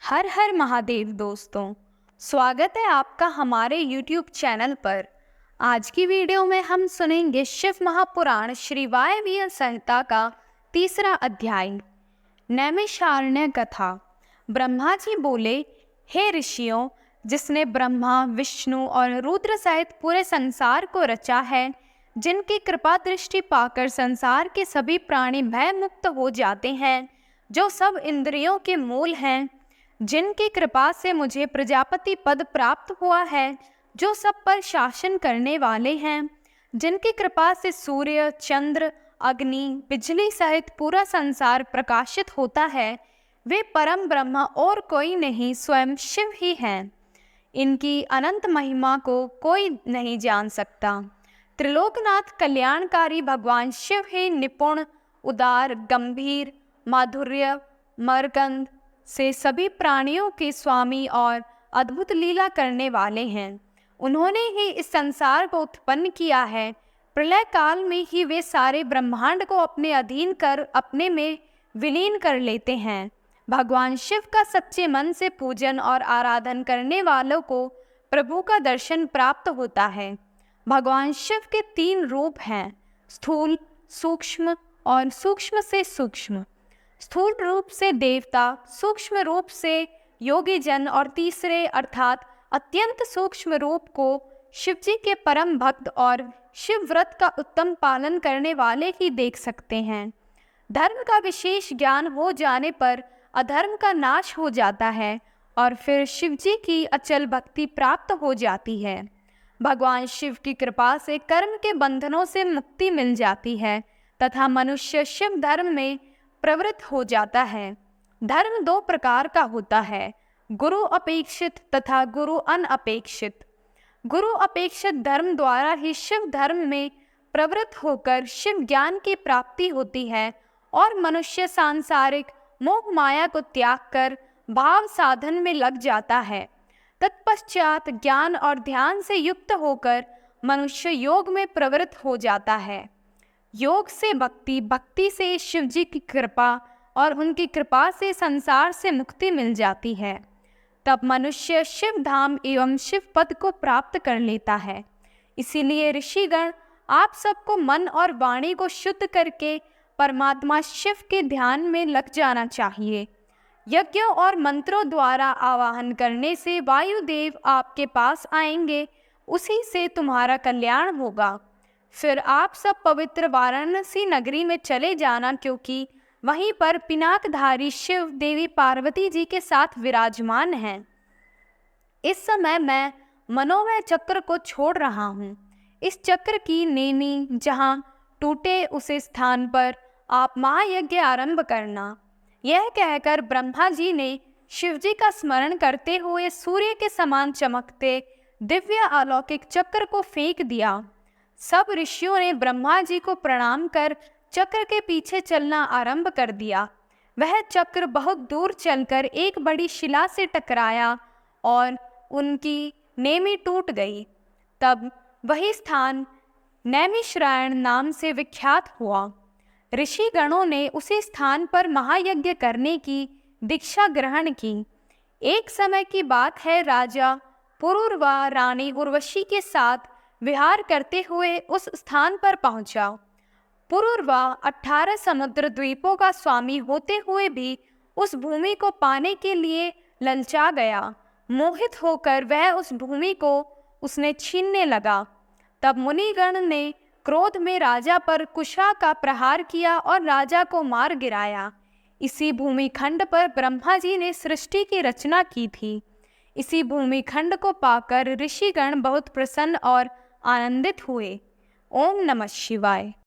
हर हर महादेव दोस्तों, स्वागत है आपका हमारे YouTube चैनल पर। आज की वीडियो में हम सुनेंगे शिव महापुराण श्री वायवीय संहिता का तीसरा अध्याय, नैमिषारण्य कथा। ब्रह्मा जी बोले, हे ऋषियों, जिसने ब्रह्मा, विष्णु और रुद्र सहित पूरे संसार को रचा है, जिनकी कृपा दृष्टि पाकर संसार के सभी प्राणी भय मुक्त हो जाते हैं, जो सब इंद्रियों के मूल हैं, जिनकी कृपा से मुझे प्रजापति पद प्राप्त हुआ है, जो सब पर शासन करने वाले हैं, जिनकी कृपा से सूर्य, चंद्र, अग्नि, बिजली सहित पूरा संसार प्रकाशित होता है, वे परम ब्रह्म और कोई नहीं, स्वयं शिव ही हैं। इनकी अनंत महिमा को कोई नहीं जान सकता। त्रिलोकनाथ कल्याणकारी भगवान शिव ही निपुण, उदार, गंभीर, माधुर्य, मरकंद से सभी प्राणियों के स्वामी और अद्भुत लीला करने वाले हैं। उन्होंने ही इस संसार को उत्पन्न किया है। प्रलय काल में ही वे सारे ब्रह्मांड को अपने अधीन कर अपने में विलीन कर लेते हैं। भगवान शिव का सच्चे मन से पूजन और आराधन करने वालों को प्रभु का दर्शन प्राप्त होता है। भगवान शिव के 3 रूप हैं, स्थूल, सूक्ष्म और सूक्ष्म से सूक्ष्म। स्थूल रूप से देवता, सूक्ष्म रूप से योगी जन और तीसरे अर्थात अत्यंत सूक्ष्म रूप को शिवजी के परम भक्त और शिव व्रत का उत्तम पालन करने वाले ही देख सकते हैं। धर्म का विशेष ज्ञान हो जाने पर अधर्म का नाश हो जाता है और फिर शिवजी की अचल भक्ति प्राप्त हो जाती है। भगवान शिव की कृपा से कर्म के बंधनों से मुक्ति मिल जाती है तथा मनुष्य शिव धर्म में प्रवृत्त हो जाता है। धर्म 2 प्रकार का होता है, गुरु अपेक्षित तथा गुरु अनअपेक्षित। गुरु अपेक्षित धर्म द्वारा ही शिव धर्म में प्रवृत्त होकर शिव ज्ञान की प्राप्ति होती है और मनुष्य सांसारिक मोह माया को त्याग कर भाव साधन में लग जाता है। तत्पश्चात ज्ञान और ध्यान से युक्त होकर मनुष्य योग में प्रवृत्त हो जाता है। योग से भक्ति, भक्ति से शिवजी की कृपा और उनकी कृपा से संसार से मुक्ति मिल जाती है। तब मनुष्य शिव धाम एवं शिव पद को प्राप्त कर लेता है। इसीलिए ऋषिगण, आप सबको मन और वाणी को शुद्ध करके परमात्मा शिव के ध्यान में लग जाना चाहिए। यज्ञों और मंत्रों द्वारा आवाहन करने से वायुदेव आपके पास आएंगे, उसी से तुम्हारा कल्याण होगा। फिर आप सब पवित्र वाराणसी नगरी में चले जाना, क्योंकि वहीं पर पिनाकधारी शिव देवी पार्वती जी के साथ विराजमान हैं। इस समय मैं मनोमय चक्र को छोड़ रहा हूँ। इस चक्र की नेमी जहाँ टूटे उसे स्थान पर आप महायज्ञ आरंभ करना। यह कहकर ब्रह्मा जी ने शिवजी का स्मरण करते हुए सूर्य के समान चमकते दिव्य अलौकिक चक्र को फेंक दिया। सब ऋषियों ने ब्रह्मा जी को प्रणाम कर चक्र के पीछे चलना आरंभ कर दिया। वह चक्र बहुत दूर चलकर एक बड़ी शिला से टकराया और उनकी नेमी टूट गई। तब वही स्थान नैमिषारण्य नाम से विख्यात हुआ। ऋषि गणों ने उसी स्थान पर महायज्ञ करने की दीक्षा ग्रहण की। एक समय की बात है, राजा पुरुरवा रानी उर्वशी के साथ विहार करते हुए उस स्थान पर पहुंचा। पुरुरवा 18 समुद्र द्वीपों का स्वामी होते हुए भी उस भूमि को पाने के लिए ललचा गया। मोहित होकर वह उस भूमि को उसने छीनने लगा। तब मुनिगण ने क्रोध में राजा पर कुशा का प्रहार किया और राजा को मार गिराया। इसी भूमि खंड पर ब्रह्मा जी ने सृष्टि की रचना की थी। इसी भूमि खंड को पाकर ऋषिगण बहुत प्रसन्न और आनंदित हुए। ओम नमः शिवाय।